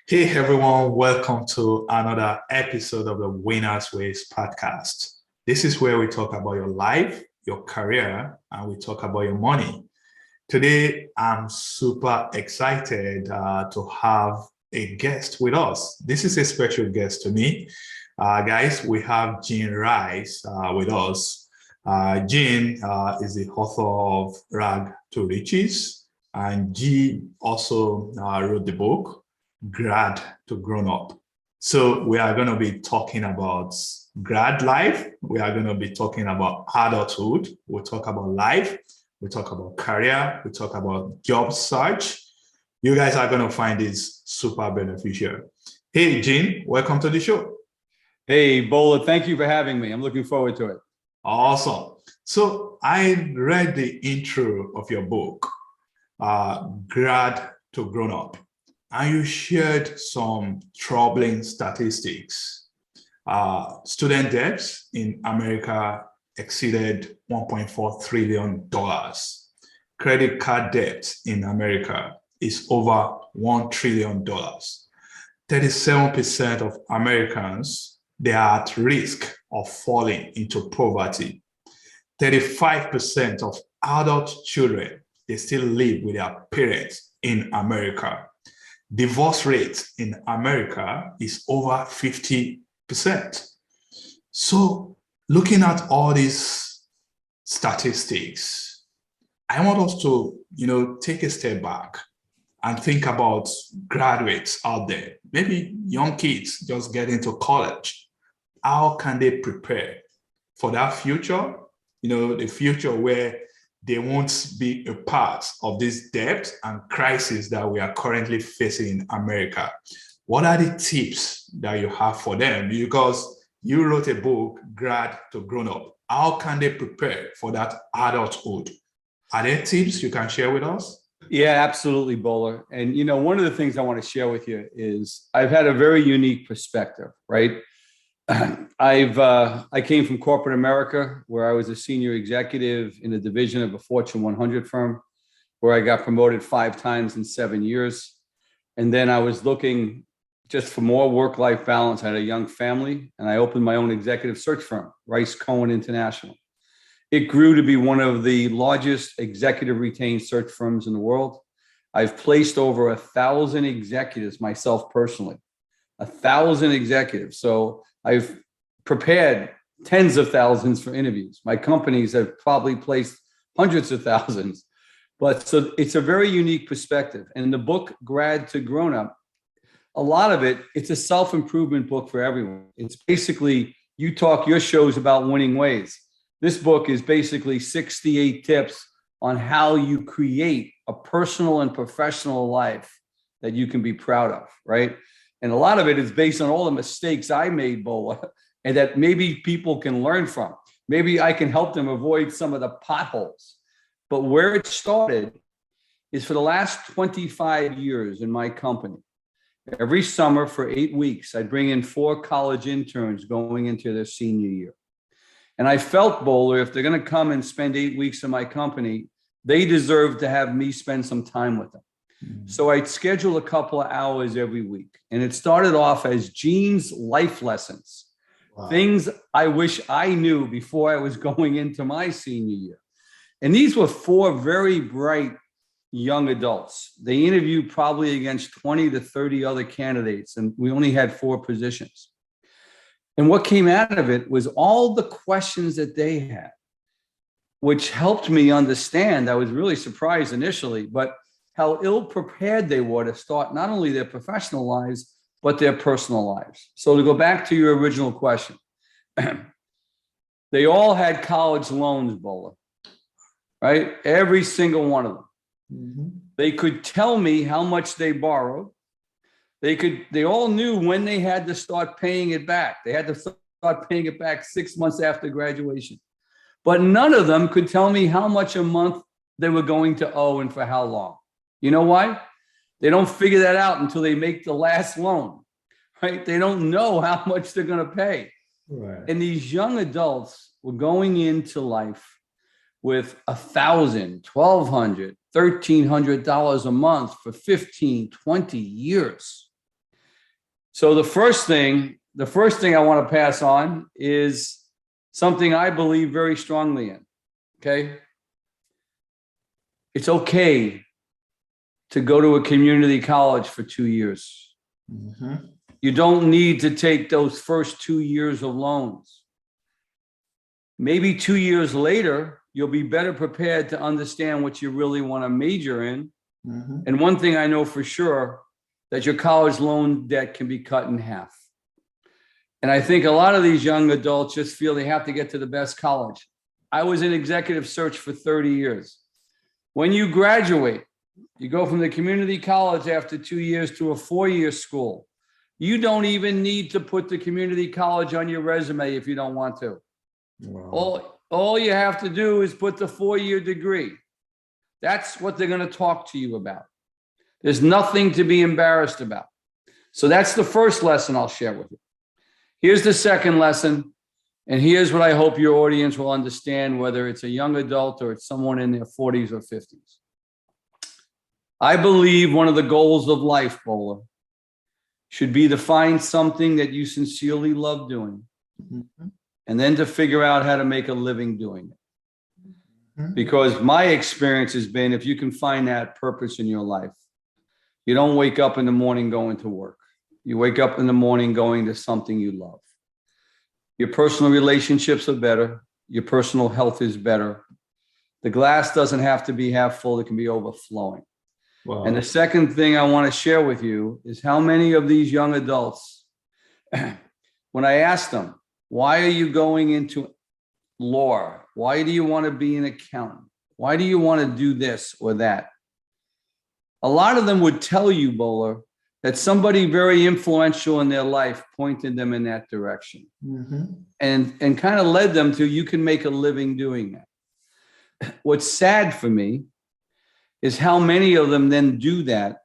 Hey everyone, welcome to another episode of the Winners Ways podcast. This is where we talk about your life, your career, and we talk about your money. Today, I'm super excited to have a guest with us. This is a special guest to me. Guys, we have Jean Rice with us. Jean is the author of Rag to Riches, and G also wrote the book Grad to Grown Up. So we are going to be talking about grad life. We are going to be talking about adulthood. We'll talk about life. We talk about career. We talk about job search. You guys are going to find this super beneficial. Hey, Jean, welcome to the show. Hey, Bola, thank you for having me. I'm looking forward to it. Awesome. So I read the intro of your book, Grad to Grown Up, and you shared some troubling statistics. Student debts in America exceeded $1.4 trillion. Credit card debt in America is over $1 trillion. 37% of Americans, they are at risk of falling into poverty. 35% of adult children, they still live with their parents in America. Divorce rate in America is over 50%. So looking at all these statistics, I want us to, take a step back and think about graduates out there, maybe young kids just getting to college. How can they prepare for that future? The future where they won't be a part of this debt and crisis that we are currently facing in America. What are the tips that you have for them? Because you wrote a book, Grad to Grown Up. How can they prepare for that adulthood? Are there tips you can share with us? Yeah, absolutely, Bowler. And, one of the things I want to share with you is I've had a very unique perspective, right? I came from corporate America, where I was a senior executive in a division of a Fortune 100 firm, where I got promoted 5 times in 7 years. And then I was looking just for more work-life balance. I had a young family, and I opened my own executive search firm, Rice Cohen International. It grew to be one of the largest executive retained search firms in the world. I've placed over 1,000 executives myself personally, 1,000 executives. So I've prepared tens of thousands for interviews. My companies have probably placed hundreds of thousands. But so it's a very unique perspective. And the book, Grad to Grown Up, a lot of it, it's a self-improvement book for everyone. It's basically, you talk your shows about winning ways. This book is basically 68 tips on how you create a personal and professional life that you can be proud of, right? And a lot of it is based on all the mistakes I made, Bola, and that maybe people can learn from. Maybe I can help them avoid some of the potholes. But where it started is for the last 25 years in my company, every summer for 8 weeks, I'd bring in 4 college interns going into their senior year. And I felt, Bowler, if they're going to come and spend 8 weeks in my company, they deserve to have me spend some time with them. So I'd schedule a couple of hours every week. And it started off as Gene's life lessons, things I wish I knew before I was going into my senior year. And these were 4 very bright young adults. They interviewed probably against 20 to 30 other candidates, and we only had 4 positions. And what came out of it was all the questions that they had, which helped me understand. I was really surprised initially, but how ill-prepared they were to start not only their professional lives, but their personal lives. So to go back to your original question, they all had college loans, Bola, right? Every single one of them. Mm-hmm. They could tell me how much they borrowed. They all knew when they had to start paying it back. They had to start paying it back 6 months after graduation. But none of them could tell me how much a month they were going to owe and for how long. You know why? They don't figure that out until they make the last loan, right? They don't know how much they're going to pay. Right. And these young adults were going into life with $1,000, $1,200, $1,300 a month for 15, 20 years. So the first thing I want to pass on is something I believe very strongly in. Okay. It's okay to go to a community college for 2 years. Mm-hmm. You don't need to take those first 2 years of loans. Maybe 2 years later, you'll be better prepared to understand what you really want to major in. Mm-hmm. And one thing I know for sure, that your college loan debt can be cut in half. And I think a lot of these young adults just feel they have to get to the best college. I was in executive search for 30 years. When you graduate, you go from the community college after 2 years to a 4-year school. You don't even need to put the community college on your resume if you don't want to. Wow. All you have to do is put the 4-year degree. That's what they're going to talk to you about. There's nothing to be embarrassed about. So that's the first lesson I'll share with you. Here's the second lesson. And here's what I hope your audience will understand, whether it's a young adult or it's someone in their 40s or 50s. I believe one of the goals of life, Bola, should be to find something that you sincerely love doing, Mm-hmm. and then to figure out how to make a living doing it. Mm-hmm. Because my experience has been, if you can find that purpose in your life, you don't wake up in the morning going to work. You wake up in the morning going to something you love. Your personal relationships are better. Your personal health is better. The glass doesn't have to be half full. It can be overflowing. Wow. And the second thing I want to share with you is how many of these young adults, when I ask them, why are you going into law? Why do you want to be an accountant? Why do you want to do this or that? A lot of them would tell you, Bola, that somebody very influential in their life pointed them in that direction, Mm-hmm. and kind of led them to, you can make a living doing that. What's sad for me is how many of them then do that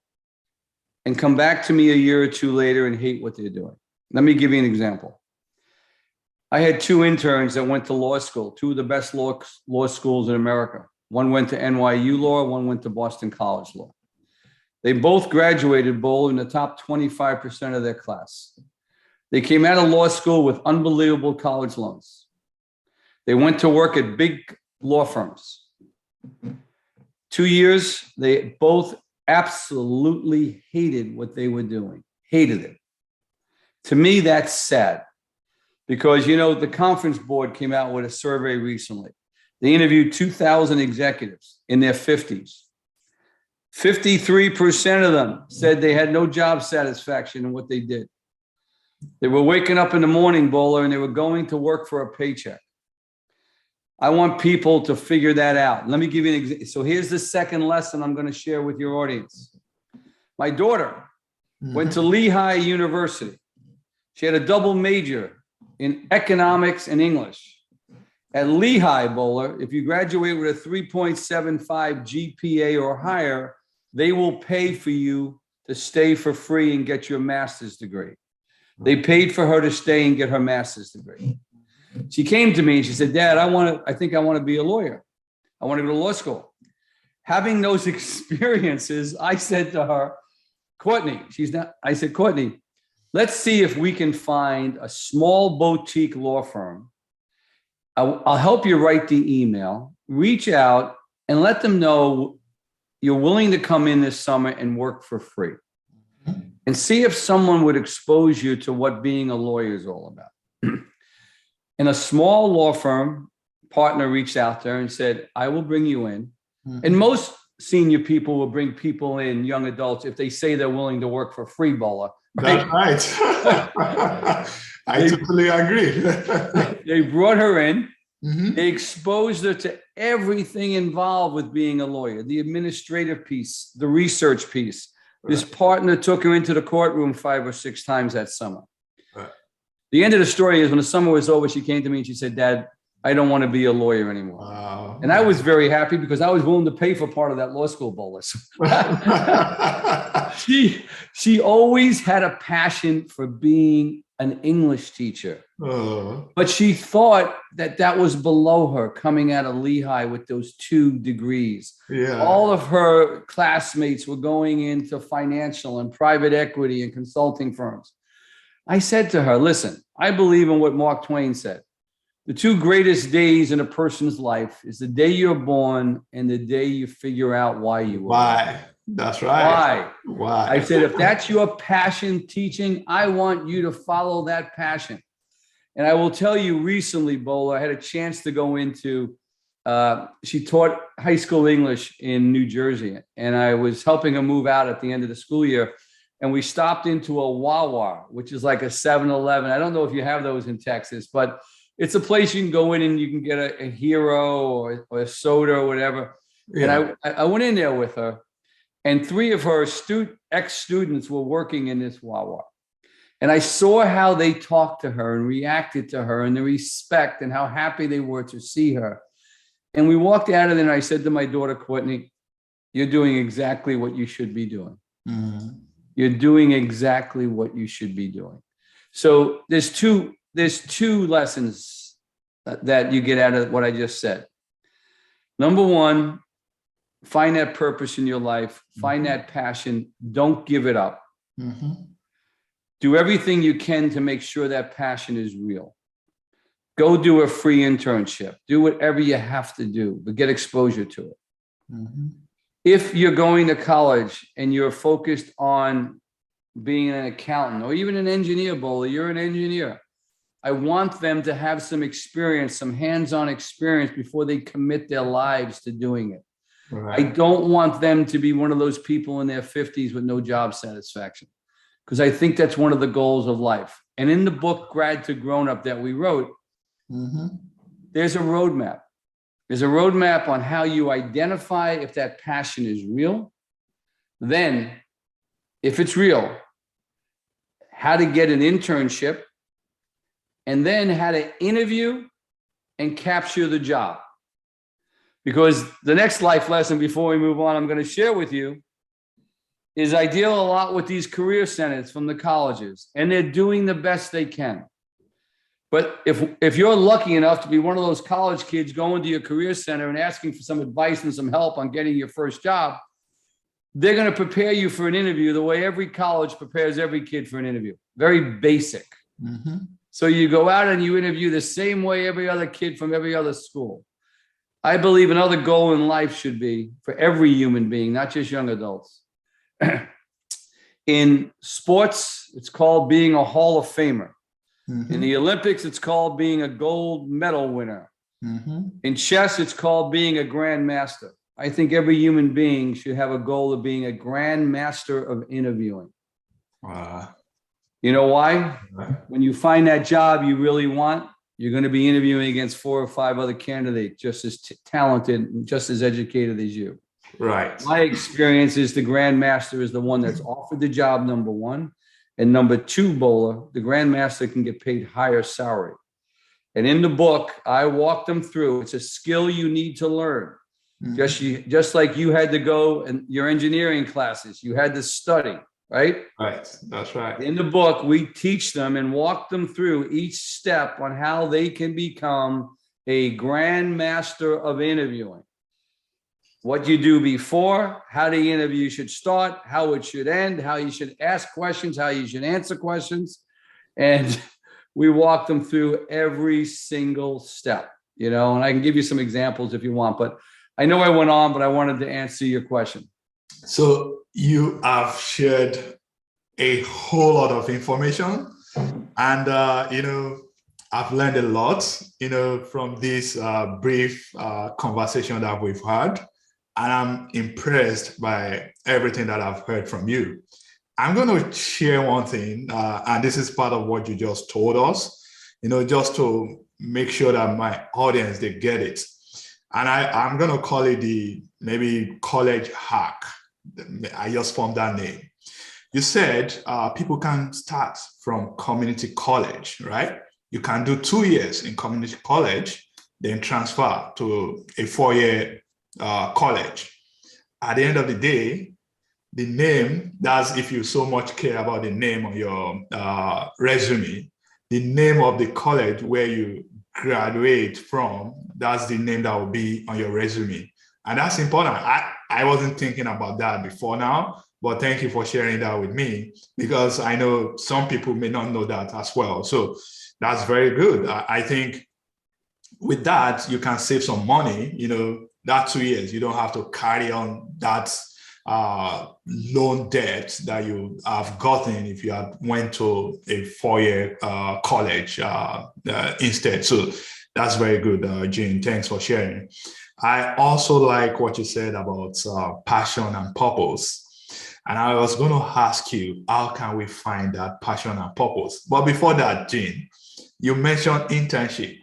and come back to me a year or two later and hate what they're doing. Let me give you an example. I had 2 interns that went to law school, 2 of the best law schools in America. One went to NYU Law, one went to Boston College Law. They both graduated, Bowl, in the top 25% of their class. They came out of law school with unbelievable college loans. They went to work at big law firms. 2 years, they both absolutely hated what they were doing, hated it. To me, that's sad because, you know, the conference board came out with a survey recently. They interviewed 2,000 executives in their 50s. 53% of them said they had no job satisfaction in what they did. They were waking up in the morning, Bowler, and they were going to work for a paycheck. I want people to figure that out. Let me give you an example. So here's the second lesson I'm going to share with your audience. My daughter went to Lehigh University. She had a double major in economics and English. At Lehigh, Bowler, if you graduate with a 3.75 GPA or higher, they will pay for you to stay for free and get your master's degree. They paid for her to stay and get her master's degree. She came to me and she said, Dad, I think I want to be a lawyer. I want to go to law school. Having those experiences, I said to her, Courtney, I said, Courtney, let's see if we can find a small boutique law firm. I'll help you write the email, reach out and let them know you're willing to come in this summer and work for free. And see if someone would expose you to what being a lawyer is all about. And a small law firm partner reached out there and said, I will bring you in. Mm-hmm. And most senior people will bring people in, young adults, if they say they're willing to work for free, Bola. Right? That's right. I totally agree. They brought her in. Mm-hmm. They exposed her to everything involved with being a lawyer, the administrative piece, the research piece. Right. This partner took her into the courtroom 5 or 6 times that summer. Right. The end of the story is when the summer was over, she came to me and she said, Dad, I don't want to be a lawyer anymore. Wow. And I was very happy because I was willing to pay for part of that law school bolus. She always had a passion for being an English teacher. But she thought that was below her coming out of Lehigh with those 2 degrees. Yeah. All of her classmates were going into financial and private equity and consulting firms. I said to her, listen, I believe in what Mark Twain said. The two greatest days in a person's life is the day you're born and the day you figure out why you were born. Why? That's right. Why? I said, if that's your passion, teaching, I want you to follow that passion. And I will tell you recently, Bola, I had a chance to go into, she taught high school English in New Jersey, and I was helping her move out at the end of the school year. And we stopped into a Wawa, which is like a 7-Eleven. I don't know if you have those in Texas, but it's a place you can go in and you can get a hero or a soda or whatever. Yeah. And I went in there with her, and 3 of her ex-students were working in this Wawa. And I saw how they talked to her and reacted to her and the respect and how happy they were to see her. And we walked out of there and I said to my daughter, Courtney, you're doing exactly what you should be doing. Mm-hmm. You're doing exactly what you should be doing. So there's two lessons that you get out of what I just said. Number one, find that purpose in your life, find that passion, don't give it up. Mm-hmm. Do everything you can to make sure that passion is real. Go do a free internship, do whatever you have to do, but get exposure to it. Mm-hmm. If you're going to college and you're focused on being an accountant or even an engineer, Bola, you're an engineer. I want them to have some experience, some hands-on experience before they commit their lives to doing it. Right. I don't want them to be one of those people in their 50s with no job satisfaction, because I think that's one of the goals of life. And in the book, Grad to Grown Up, that we wrote, mm-hmm. there's a roadmap. There's a roadmap on how you identify if that passion is real. Then, if it's real, how to get an internship, and then how to interview and capture the job. Because the next life lesson before we move on, I'm going to share with you is I deal a lot with these career centers from the colleges, and they're doing the best they can. But if you're lucky enough to be one of those college kids going to your career center and asking for some advice and some help on getting your first job, they're going to prepare you for an interview the way every college prepares every kid for an interview. Very basic. Mm-hmm. So you go out and you interview the same way every other kid from every other school. I believe another goal in life should be for every human being, not just young adults. In sports, it's called being a Hall of Famer. Mm-hmm. In the Olympics, it's called being a gold medal winner. Mm-hmm. In chess, it's called being a grand master. I think every human being should have a goal of being a grand master of interviewing. You know why? When you find that job you really want, you're going to be interviewing against 4 or 5 other candidates just as talented and just as educated as you. Right. My experience is the grand master is the one that's offered the job, number one. And number 2, Bola, the grand master can get paid higher salary. And in the book, I walk them through. It's a skill you need to learn. Mm-hmm. Just like you had to go in your engineering classes, you had to study, right? Right. That's right. In the book, we teach them and walk them through each step on how they can become a grand master of interviewing. What you do before, how the interview should start, how it should end, how you should ask questions, how you should answer questions. And we walk them through every single step, and I can give you some examples if you want, but I know I went on, but I wanted to answer your question. So you have shared a whole lot of information, and, I've learned a lot, from this brief conversation that we've had. And I'm impressed by everything that I've heard from you. I'm going to share one thing, and this is part of what you just told us, just to make sure that my audience, they get it. And I'm going to call it the maybe college hack. I just formed that name. You said people can start from community college, right? You can do 2 years in community college, then transfer to a 4-year college. At the end of the day, the name, that's if you so much care about the name on your resume, the name of the college where you graduate from, that's the name that will be on your resume. And that's important. I wasn't thinking about that before now, But thank you for sharing that with me, because I know some people may not know that as well. So that's very good. I think with that, you can save some money. That 2 years, you don't have to carry on that loan debt that you have gotten if you had went to a 4-year college instead. So that's very good, Gene. Thanks for sharing. I also like what you said about passion and purpose. And I was going to ask you, how can we find that passion and purpose? But before that, Gene, you mentioned internship.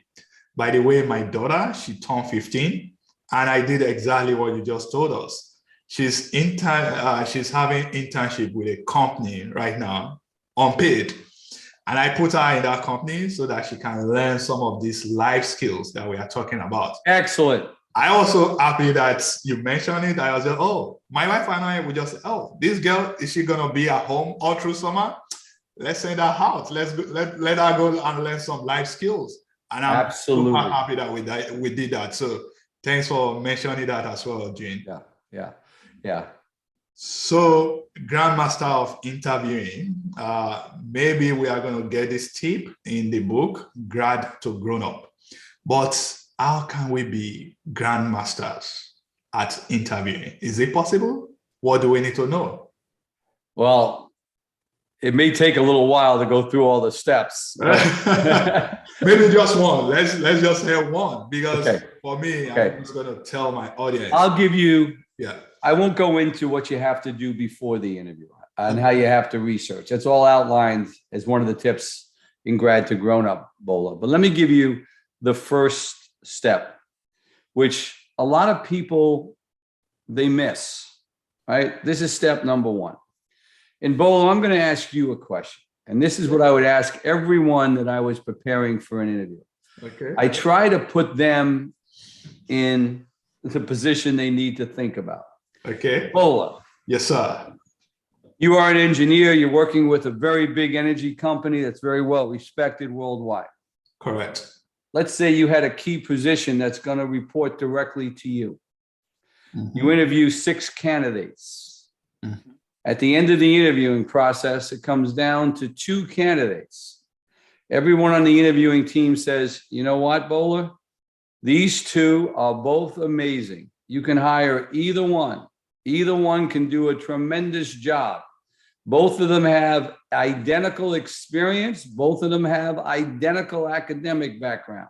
By the way, my daughter, she turned 15, and I did exactly what you just told us. She's having internship with a company right now, unpaid. And I put her in that company so that she can learn some of these life skills that we are talking about. Excellent. I also happy that you mentioned it. I was like, oh, my wife and I would just say, oh, this girl, is she going to be at home all through summer? Let's send her out. Let her go and learn some life skills. And I'm absolutely super happy that we did that. So thanks for mentioning that as well, Gene. Yeah. So, Grandmaster of Interviewing, maybe we are going to get this tip in the book, Grad to Grown Up. But how can we be grandmasters at interviewing? Is it possible? What do we need to know? Well, it may take a little while to go through all the steps. Maybe just one. Let's just have one, because for me, I'm just going to tell my audience. I'll give you. Yeah. I won't go into what you have to do before the interview and how you have to research. It's all outlined as one of the tips in Grad to Grown Up, Bola. But let me give you the first step, which a lot of people, they miss, right? This is step number one. And Bola, I'm going to ask you a question. And this is what I would ask everyone that I was preparing for an interview. Okay. I try to put them in the position they need to think about. Okay. Bola. Yes, sir. You are an engineer. You're working with a very big energy company that's very well respected worldwide. Correct. Let's say you had a key position that's going to report directly to you. Mm-hmm. You interview 6 candidates. Mm-hmm. At the end of the interviewing process, it comes down to 2 candidates. Everyone on the interviewing team says, you know what, Bola? These 2 are both amazing. You can hire either one. Either one can do a tremendous job. Both of them have identical experience. Both of them have identical academic background.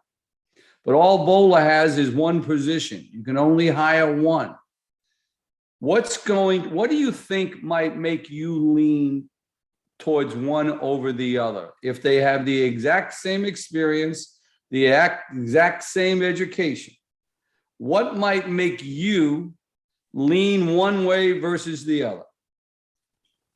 But all Bola has is one position. You can only hire one. What do you think might make you lean towards one over the other? If they have the exact same experience, the exact same education, what might make you lean one way versus the other?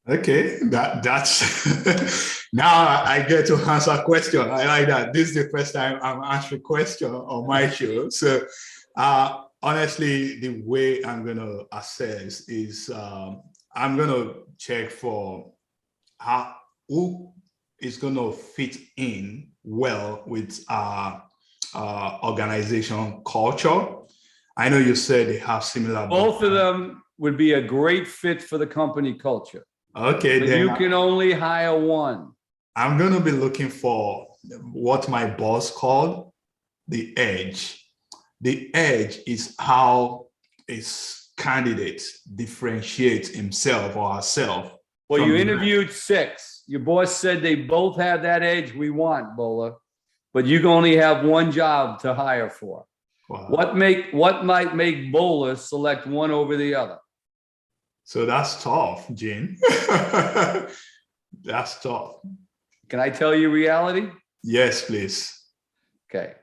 Okay, that's now I get to answer a question. I like that. This is the first time I'm answering a question on my show. So honestly, the way I'm going to assess is I'm going to check for who is going to fit in well with our organization culture. I know you said they have similar. Both of them would be a great fit for the company culture. Okay, but then you can only hire one. I'm going to be looking for what my boss called the edge. The edge is how a candidate differentiates himself or herself. Well, you interviewed 6. Your boss said they both have that edge we want, Bola, but you can only have one job to hire for. Wow. What might make Bola select one over the other? So that's tough, Gene. That's tough. Can I tell you reality? Yes, please. Okay.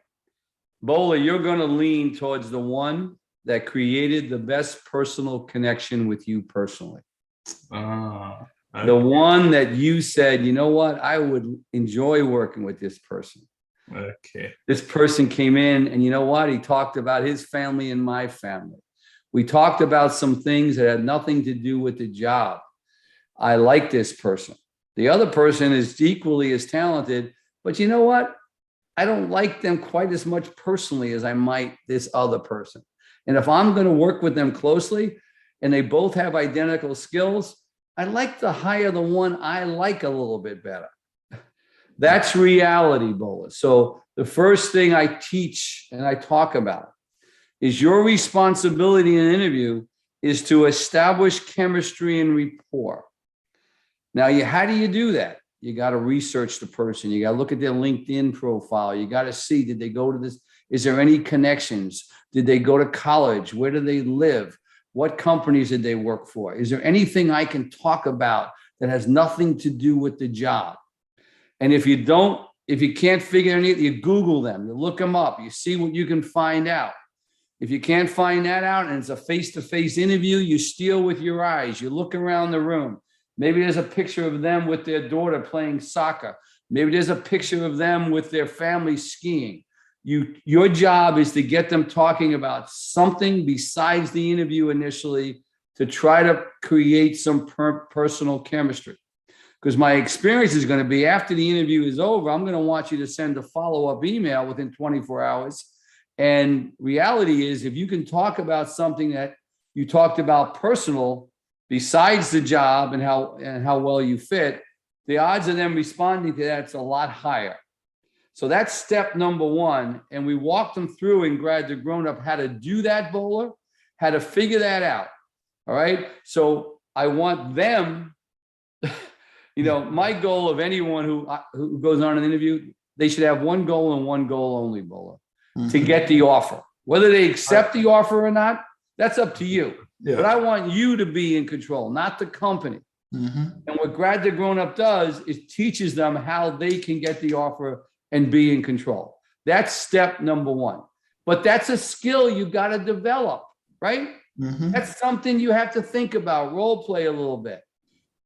Bola, you're going to lean towards the one that created the best personal connection with you personally. Okay. The one that you said, you know what, I would enjoy working with this person. Okay. This person came in and you know what? He talked about his family and my family. We talked about some things that had nothing to do with the job. I like this person. The other person is equally as talented, but you know what? I don't like them quite as much personally as I might this other person. And if I'm going to work with them closely and they both have identical skills, I like to hire the one I like a little bit better. That's reality, Bola. So the first thing I teach and I talk about is your responsibility in an interview is to establish chemistry and rapport. Now, how do you do that? You got to research the person. You got to look at their LinkedIn profile. You got to see, did they go to this? Is there any connections? Did they go to college? Where do they live? What companies did they work for? Is there anything I can talk about that has nothing to do with the job? And if you can't figure anything, you Google them, you look them up, you see what you can find out. If you can't find that out and it's a face-to-face interview, you steal with your eyes, you look around the room. Maybe there's a picture of them with their daughter playing soccer. Maybe there's a picture of them with their family skiing. Your job is to get them talking about something besides the interview initially to try to create some personal chemistry. Because my experience is going to be after the interview is over, I'm going to want you to send a follow-up email within 24 hours. And reality is, if you can talk about something that you talked about personal besides the job and how well you fit, the odds of them responding to that's a lot higher. So that's step number one. And we walked them through in Grad to Grown Up how to do that, Bowler, how to figure that out. All right. So I want them, my goal of anyone who goes on an interview, they should have one goal and one goal only, Bowler, to get the offer. Whether they accept the offer or not, that's up to you. Yeah. But I want you to be in control, not the company. And what Grad to Grown Up does is teaches them how they can get the offer and be in control. That's step number one. But that's a skill you got to develop, right? That's something you have to think about, role play a little bit.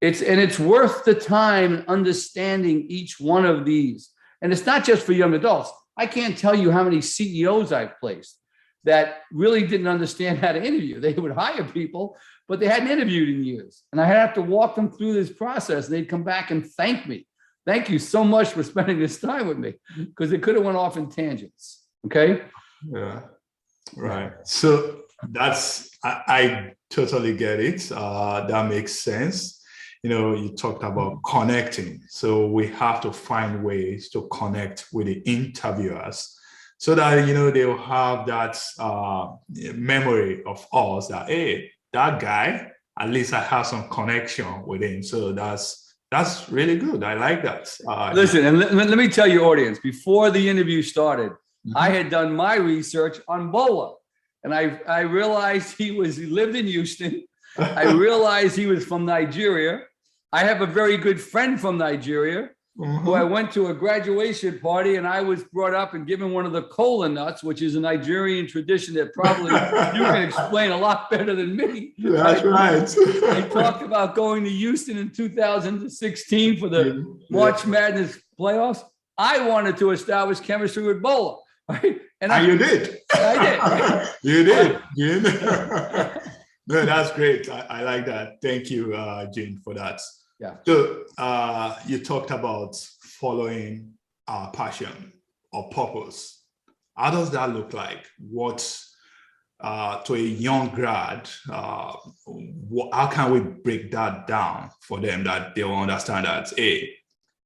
It's worth the time understanding each one of these. And it's not just for young adults. I can't tell you how many CEOs I've placed that really didn't understand how to interview. They would hire people, but they hadn't interviewed in years. And I had to walk them through this process. And they'd come back and thank me. Thank you so much for spending this time with me, because it could have went off in tangents. Okay. Yeah. Right. So I totally get it. That makes sense. You talked about connecting. So we have to find ways to connect with the interviewers so that, they'll have that memory of us that, hey, that guy, at least I have some connection with him. So that's really good. I like that. Listen, and let me tell your audience, before the interview started, I had done my research on Bola, and I realized he lived in Houston. I realized he was from Nigeria. I have a very good friend from Nigeria who I went to a graduation party, and I was brought up and given one of the kola nuts, which is a Nigerian tradition that probably you can explain a lot better than me. That's right. I talked about going to Houston in 2016 for the March Madness playoffs. I wanted to establish chemistry with Bola. Right? And you did. I did. You did. No, that's great. I like that. Thank you, Gene, for that. Yeah. So you talked about following our passion or purpose. How does that look like? What to a young grad? How can we break that down for them that they will understand that, hey,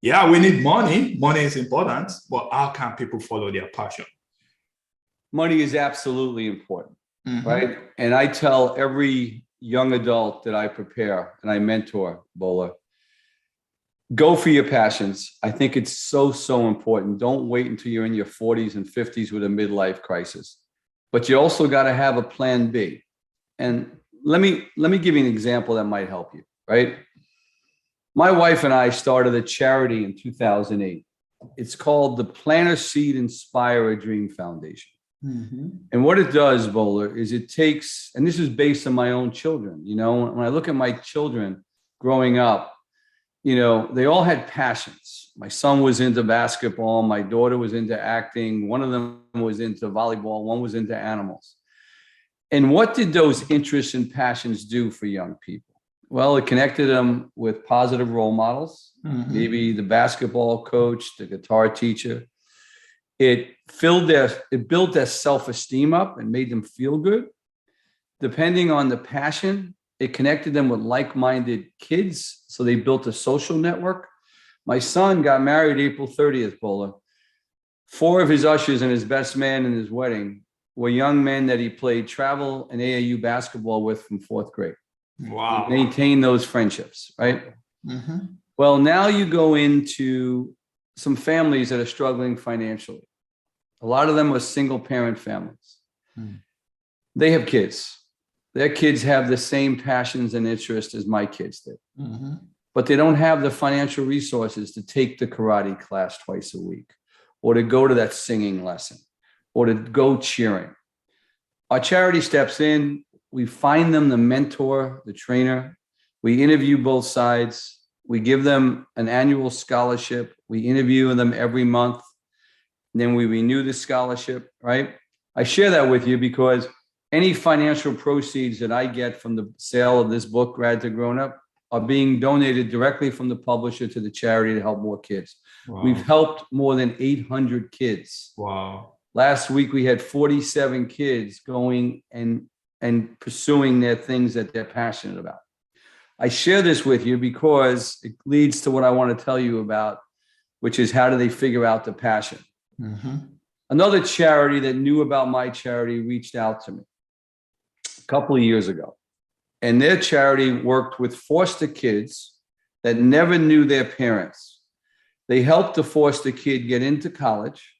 yeah, we need money. Money is important, but how can people follow their passion? Money is absolutely important, right? And I tell every young adult that I prepare and I mentor, Bola, go for your passions. I think it's so important. Don't wait until you're in your 40s and 50s with a midlife crisis. But you also got to have a plan B. And let me give you an example that might help you, right? My wife and I started a charity in 2008. It's called the Planter Seed Inspire a Dream Foundation. And what it does, Bowler, is it takes, and this is based on my own children, when I look at my children growing up, they all had passions. My son was into basketball. My daughter was into acting. One of them was into volleyball. One was into animals. And what did those interests and passions do for young people? Well, it connected them with positive role models, maybe the basketball coach, the guitar teacher. It built their self-esteem up and made them feel good. Depending on the passion, It connected them with like-minded kids. So they built a social network. My son got married April 30th, Bola. 4 of his ushers and his best man in his wedding were young men that he played travel and AAU basketball with from 4th grade. Wow. He maintained those friendships, right? Mm-hmm. Well, now you go into some families that are struggling financially. A lot of them are single parent families. Mm. They have kids. Their kids have the same passions and interests as my kids did. Mm-hmm. But they don't have the financial resources to take the karate class twice a week, or to go to that singing lesson, or to go cheering. Our charity steps in. We find them the mentor, the trainer. We interview both sides. We give them an annual scholarship. We interview them every month. And then we renew the scholarship, right? I share that with you because any financial proceeds that I get from the sale of this book, Grad to Grown Up, are being donated directly from the publisher to the charity to help more kids. Wow. We've helped more than 800 kids. Wow. Last week, we had 47 kids going and pursuing their things that they're passionate about. I share this with you because it leads to what I want to tell you about, which is how do they figure out the passion? Mm-hmm. Another charity that knew about my charity reached out to me a couple of years ago. And their charity worked with foster kids that never knew their parents. They helped the foster kid get into college.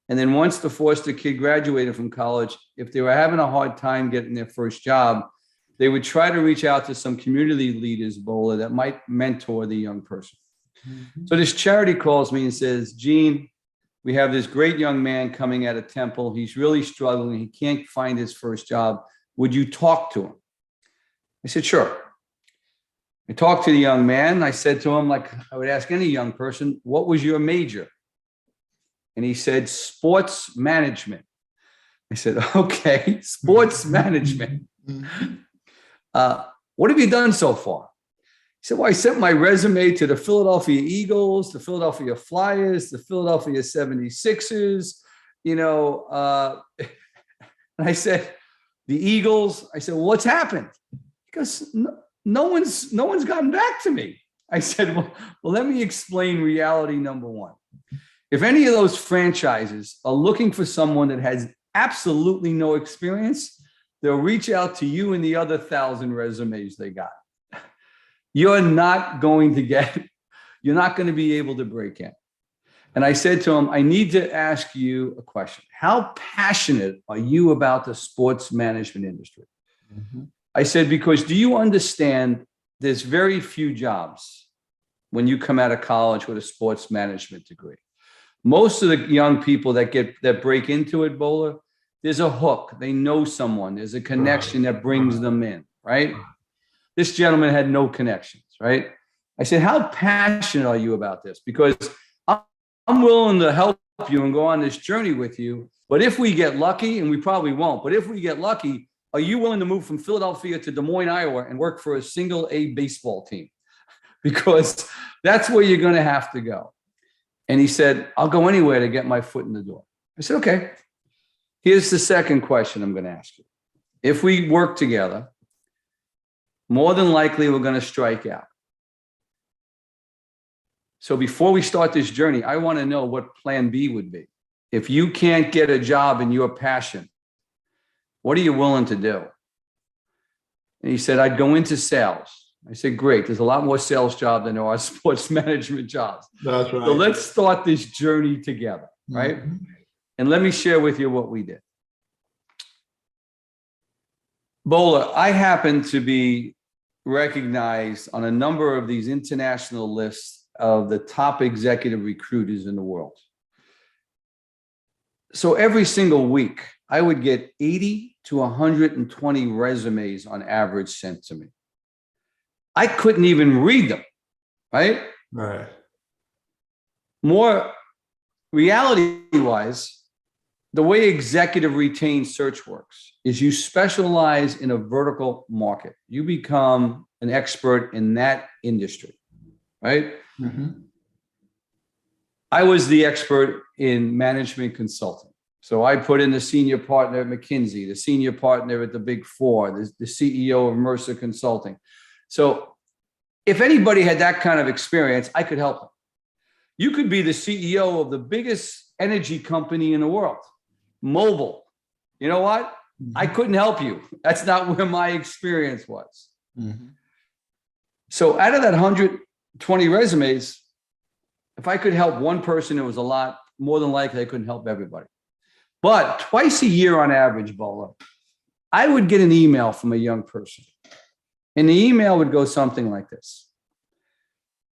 And then once the foster kid graduated from college, if they were having a hard time getting their first job, they would try to reach out to some community leaders, Bola, that might mentor the young person. Mm-hmm. So this charity calls me and says, Gene, we have this great young man coming out of Temple. He's really struggling. He can't find his first job. Would you talk to him? I said, sure. I talked to the young man. I said to him, like I would ask any young person, what was your major? And he said, sports management. I said, okay, sports management. What have you done so far? He said, well, I sent my resume to the Philadelphia Eagles, the Philadelphia Flyers, the Philadelphia 76ers, and I said, the Eagles. I said, well, what's happened? He goes, no one's gotten back to me. I said, well, let me explain reality number one. If any of those franchises are looking for someone that has absolutely no experience, they'll reach out to you and the other 1,000 resumes they got. You're not going to be able to break in. And I said to him, I need to ask you a question. How passionate are you about the sports management industry? Mm-hmm. I said, because do you understand there's very few jobs when you come out of college with a sports management degree. Most of the young people that break into it, Bola, there's a hook. They know someone. There's a connection that brings them in, right? This gentleman had no connections, right? I said, how passionate are you about this? Because I'm willing to help you and go on this journey with you. But if we get lucky, and we probably won't, but if we get lucky, are you willing to move from Philadelphia to Des Moines, Iowa and work for a single A baseball team? Because that's where you're going to have to go. And he said, I'll go anywhere to get my foot in the door. I said, okay. Here's the second question I'm going to ask you. If we work together, more than likely we're going to strike out. So before we start this journey, I want to know what plan B would be. If you can't get a job in your passion, what are you willing to do? And he said, I'd go into sales. I said, great. There's a lot more sales jobs than there are sports management jobs. That's right. So let's start this journey together, right? Mm-hmm. And let me share with you what we did. Bola, I happen to be recognized on a number of these international lists of the top executive recruiters in the world. So every single week, I would get 80 to 120 resumes on average sent to me. I couldn't even read them, right? Right. More reality-wise, the way executive retained search works is you specialize in a vertical market. You become an expert in that industry, right? Mm-hmm. I was the expert in management consulting. So I put in the senior partner at McKinsey, the senior partner at the Big Four, the CEO of Mercer Consulting. So if anybody had that kind of experience, I could help them. You could be the CEO of the biggest energy company in the world, Mobil. You know what? I couldn't help you. That's not where my experience was. Mm-hmm. So out of that 120 resumes, if I could help one person, it was a lot. More than likely, I couldn't help everybody. But twice a year on average, Bolo, I would get an email from a young person. And the email would go something like this.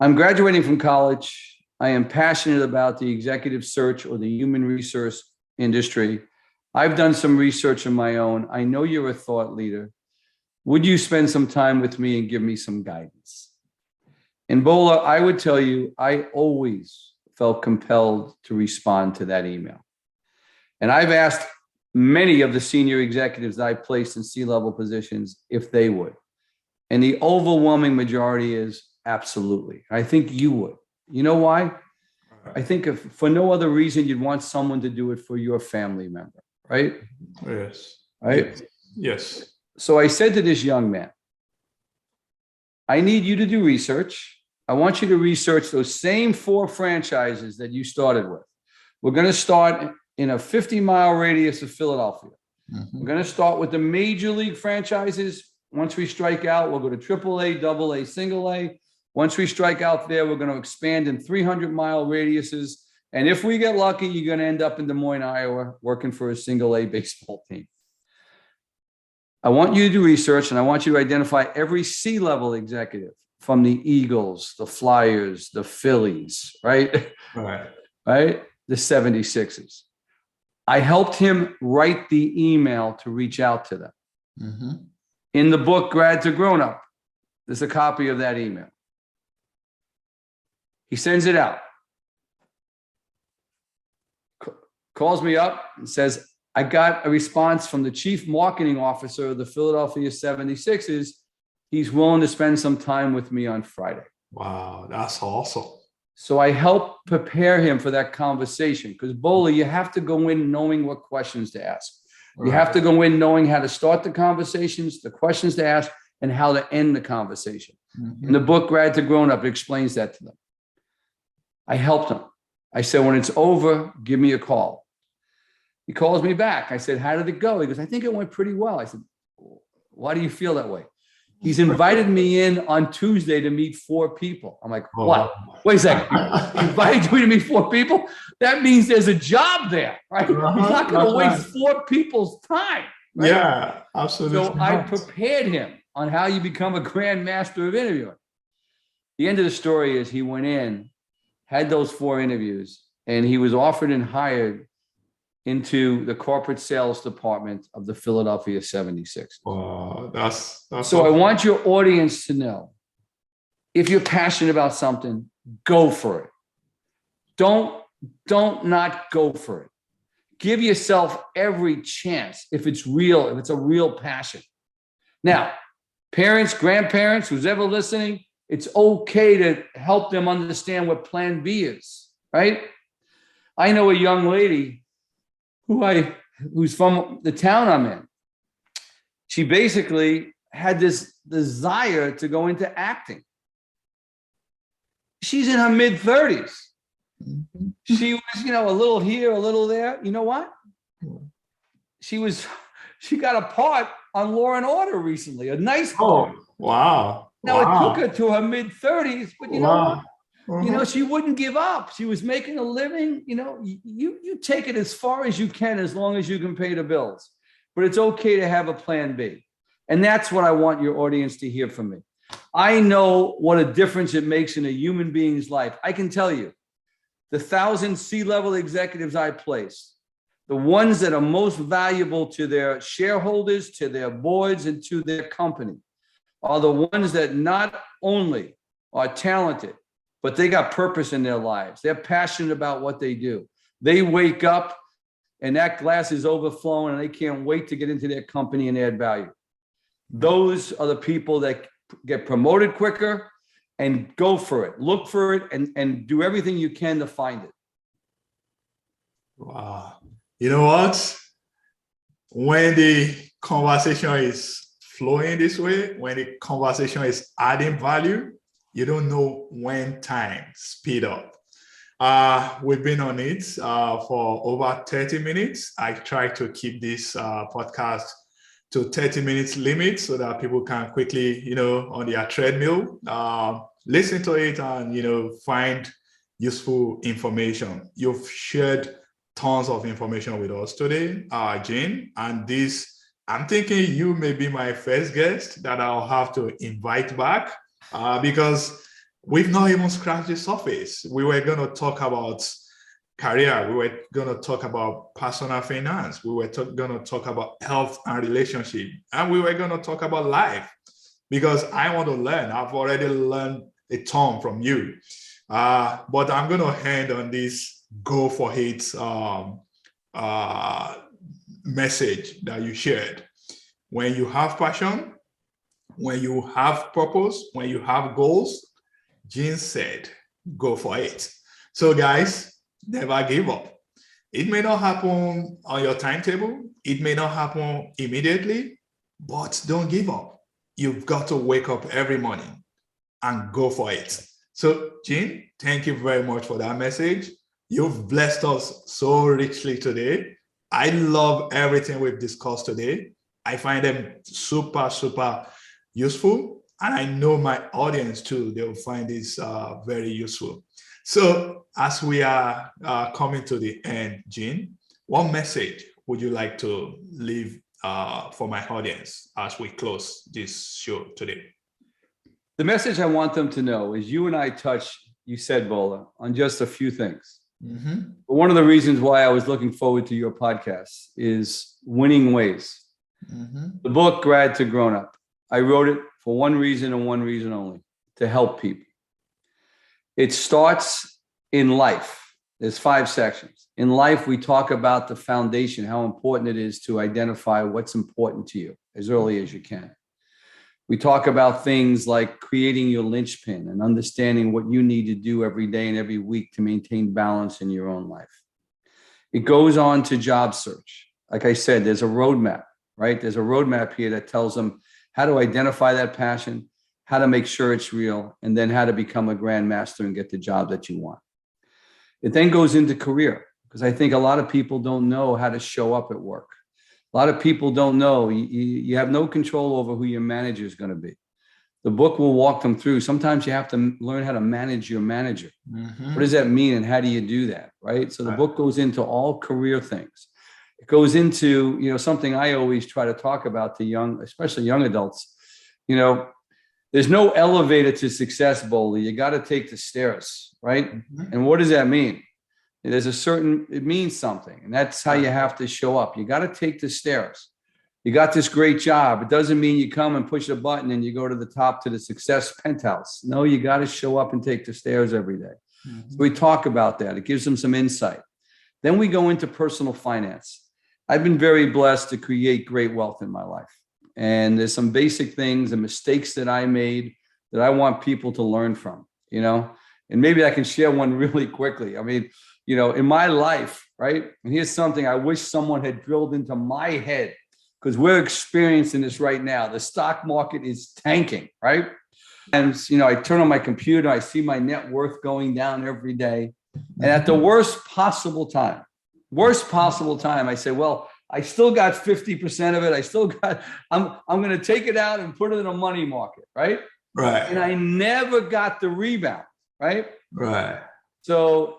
I'm graduating from college. I am passionate about the executive search or the human resource industry. I've done some research on my own. I know you're a thought leader. Would you spend some time with me and give me some guidance? And Bola, I would tell you, I always felt compelled to respond to that email. And I've asked many of the senior executives that I placed in C-level positions if they would. And the overwhelming majority is absolutely. I think you would. You know why? I think if for no other reason, you'd want someone to do it for your family member, right? Yes. Right? Yes. So I said to this young man, I need you to do research. I want you to research those same 4 franchises that you started with. We're going to start in a 50-mile radius of Philadelphia. Mm-hmm. We're going to start with the major league franchises. Once we strike out, we'll go to AAA, AA, single A. Once we strike out there, we're going to expand in 300-mile radiuses. And if we get lucky, you're going to end up in Des Moines, Iowa, working for a single A baseball team. I want you to do research, and I want you to identify every C-level executive from the Eagles, the Flyers, the Phillies, right? Right? The 76ers. I helped him write the email to reach out to them. Mm-hmm. In the book, Grad to Grown Up, there's a copy of that email. He sends it out. Calls me up and says, I got a response from the chief marketing officer of the Philadelphia 76ers. He's willing to spend some time with me on Friday. Wow, that's awesome. So I helped prepare him for that conversation because, Bola, you have to go in knowing what questions to ask. You have to go in knowing how to start the conversations, the questions to ask, and how to end the conversation. Mm-hmm. In the book, Grad to Grown Up, it explains that to them. I helped him. I said, when it's over, give me a call. He calls me back. I said, how did it go? He goes, I think it went pretty well. I said, why do you feel that way? He's invited me in on Tuesday to meet 4 people. I'm like, what? Wait a second. He invited you to meet 4 people? That means there's a job there, right? He's not going to waste 4 people's time. Right? Yeah, absolutely. So I prepared him on how you become a grand master of interviewing. The end of the story is he went in, had those 4 interviews, and he was offered and hired into the corporate sales department of the Philadelphia 76ers. Wow, that's so awesome. I want your audience to know, if you're passionate about something, go for it. Don't not go for it. Give yourself every chance if it's real, if it's a real passion. Now, parents, grandparents, who's ever listening, it's okay to help them understand what Plan B is, right? I know a young lady who's from the town I'm in. She basically had this desire to go into acting. She's in her mid-30s. She was, a little here, a little there. You know what? She got a part on Law and Order recently, a nice part. Oh, wow. Now, it took her to her mid-30s, but you know what? Mm-hmm. She wouldn't give up. She was making a living. You take it as far as you can, as long as you can pay the bills. But it's okay to have a plan B. And that's what I want your audience to hear from me. I know what a difference it makes in a human being's life. I can tell you, the 1,000 C-level executives I place, the ones that are most valuable to their shareholders, to their boards, and to their company, are the ones that not only are talented, but they got purpose in their lives. They're passionate about what they do. They wake up and that glass is overflowing and they can't wait to get into their company and add value. Those are the people that get promoted quicker, and go for it. Look for it and do everything you can to find it. Wow. You know what? When the conversation is flowing this way, when the conversation is adding value, you don't know when time speed up. We've been on it for over 30 minutes. I try to keep this podcast to 30 minutes limit so that people can quickly, on their treadmill, listen to it and, find useful information. You've shared tons of information with us today, Jane, and I'm thinking you may be my first guest that I'll have to invite back because we've not even scratched the surface. We were going to talk about career. We were going to talk about personal finance. We were going to talk about health and relationship. And we were going to talk about life because I want to learn. I've already learned a ton from you. But I'm going to hand on this go for it message that you shared. When you have passion, when you have purpose, when you have goals, Gene said, go for it. So guys, never give up. It may not happen on your timetable. It may not happen immediately, but don't give up. You've got to wake up every morning and go for it. So Gene, thank you very much for that message. You've blessed us so richly today. I love everything we've discussed today. I find them super, super useful. And I know my audience too, they'll find this very useful. So as we are coming to the end, Gene, what message would you like to leave for my audience as we close this show today? The message I want them to know is you and I touched, you said, Bola, on just a few things. Mm-hmm. But one of the reasons why I was looking forward to your podcast is winning ways. Mm-hmm. The book, Grad to Grown Up, I wrote it for one reason and one reason only, to help people. It starts in life. There's 5 sections. In life, we talk about the foundation, how important it is to identify what's important to you as early as you can. We talk about things like creating your linchpin and understanding what you need to do every day and every week to maintain balance in your own life. It goes on to job search. Like I said, there's a roadmap, right? There's a roadmap here that tells them how to identify that passion, how to make sure it's real, and then how to become a grandmaster and get the job that you want. It then goes into career, because I think a lot of people don't know how to show up at work. A lot of people don't know. You have no control over who your manager is going to be. The book will walk them through. Sometimes you have to learn how to manage your manager. Mm-hmm. What does that mean and how do you do that, right? So the book goes into all career things. It goes into, something I always try to talk about to especially young adults. There's no elevator to success, Bola. You got to take the stairs, right? Mm-hmm. And what does that mean? It means something, and that's how you have to show up. You got to take the stairs. You got this great job. It doesn't mean you come and push a button and you go to the top to the success penthouse. No, you got to show up and take the stairs every day. Mm-hmm. So we talk about that. It gives them some insight. Then we go into personal finance. I've been very blessed to create great wealth in my life. And there's some basic things and mistakes that I made that I want people to learn from, and maybe I can share one really quickly. I mean, in my life, right? And here's something I wish someone had drilled into my head, because we're experiencing this right now. The stock market is tanking, right? And, I turn on my computer, I see my net worth going down every day. And at the worst possible time, I say, well, I still got 50% of it. I'm going to take it out and put it in a money market, right? Right. And I never got the rebound, right? Right. So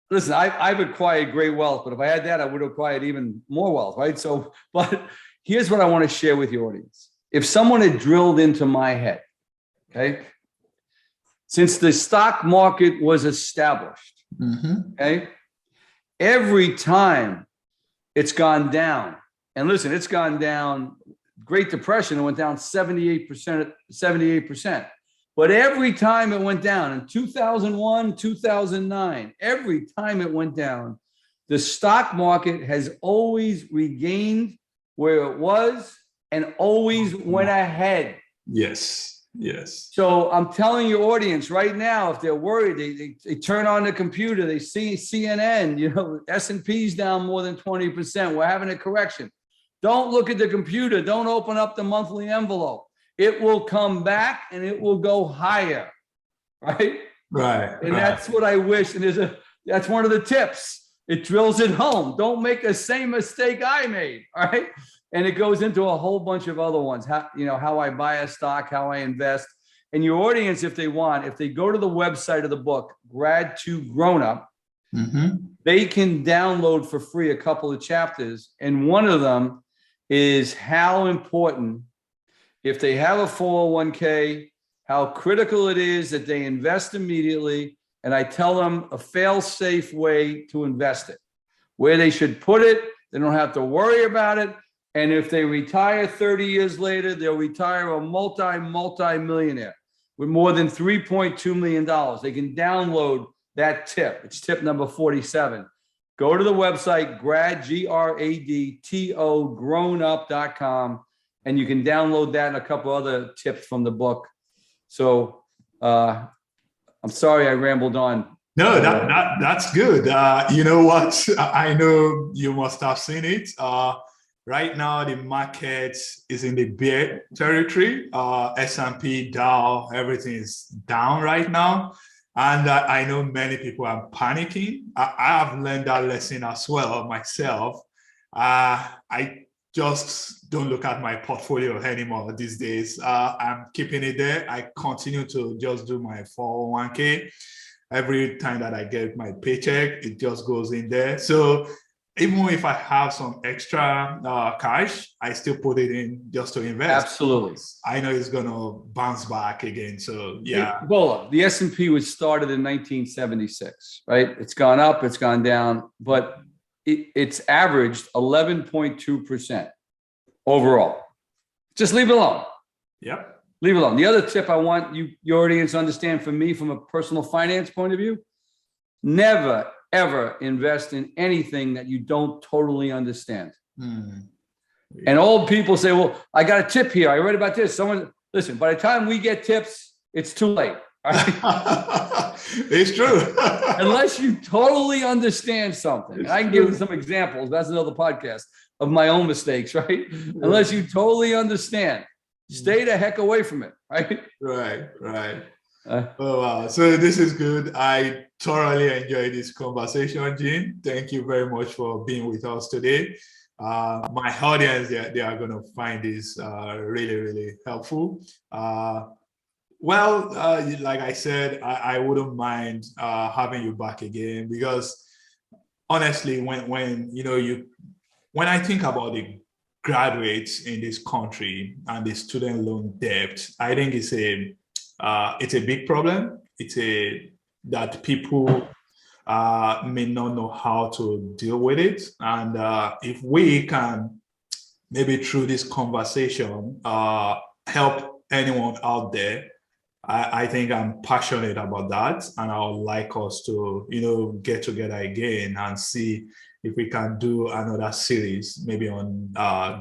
listen, I've acquired great wealth, but if I had that, I would have acquired even more wealth, right? So, but here's what I want to share with your audience. If someone had drilled into my head, okay, since the stock market was established, okay, every time it's gone down, and listen, it's gone down, Great Depression, it went down 78%. But every time it went down in 2001, 2009, every time it went down, the stock market has always regained where it was and always went ahead. Yes. Yes. So I'm telling your audience right now, if they're worried, they turn on the computer, they see CNN, S&P's down more than 20%. We're having a correction. Don't look at the computer. Don't open up the monthly envelope. It will come back and it will go higher, right? Right. And that's what I wish. And that's one of the tips. It drills it home. Don't make the same mistake I made, all right? And it goes into a whole bunch of other ones. How I buy a stock, how I invest. And your audience, if they go to the website of the book, Grad to Grown Up, they can download for free a couple of chapters. And one of them is how important, if they have a 401k, how critical it is that they invest immediately. And I tell them a fail-safe way to invest it, where they should put it. They don't have to worry about it. And if they retire 30 years later, they'll retire a multi-millionaire with more than $3.2 million. They can download that tip. It's tip number 47. Go to the website, Grad, Gradto, grownup.com, and you can download that and a couple other tips from the book. So I'm sorry I rambled on. No, that's good. You know what? I know you must have seen it. Right now, the market is in the bear territory. S&P, Dow, everything is down right now. And I know many people are panicking. I have learned that lesson as well myself. I just don't look at my portfolio anymore these days. I'm keeping it there. I continue to just do my 401k. Every time that I get my paycheck, it just goes in there. So even if I have some extra cash, I still put it in just to invest. Absolutely. I know it's going to bounce back again. So, yeah. Well, the S&P was started in 1976, right? It's gone up, it's gone down, but it's averaged 11.2% overall. Just leave it alone. Yep. Leave it alone. The other tip I want your audience to understand from me from a personal finance point of view, never, ever invest in anything that you don't totally understand. And old people say, well, I got a tip here. I read about this. Listen, by the time we get tips, it's too late. Right? It's true. Unless you totally understand something. And I can give you some examples. That's another podcast of my own mistakes, right? Unless you totally understand, stay the heck away from it, right? Right. Oh, wow. So this is good. I thoroughly enjoyed this conversation, Gene. Thank you very much for being with us today. My audience, they are going to find this really, really helpful. Like I said, I wouldn't mind having you back again, because honestly, when I think about the graduates in this country and the student loan debt, I think it's a big problem. That people may not know how to deal with it. And if we can, maybe through this conversation, help anyone out there, I think I'm passionate about that. And I would like us to, get together again and see if we can do another series, maybe on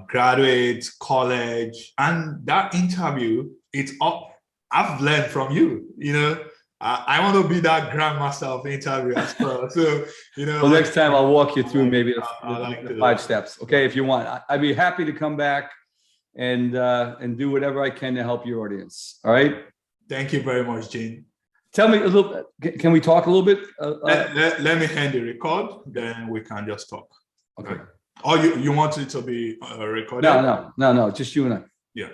graduate, college. And that interview, I've learned from you, I want to be that grandmaster of interview as well. So, Well, next time I'll walk you through maybe the 5 steps. Okay. If you want, I'd be happy to come back and do whatever I can to help your audience. All right. Thank you very much, Gene. Tell me a little, can we talk a little bit? Let me hand the record, then we can just talk. Okay. Or you want it to be recorded? No, just you and I. Yeah.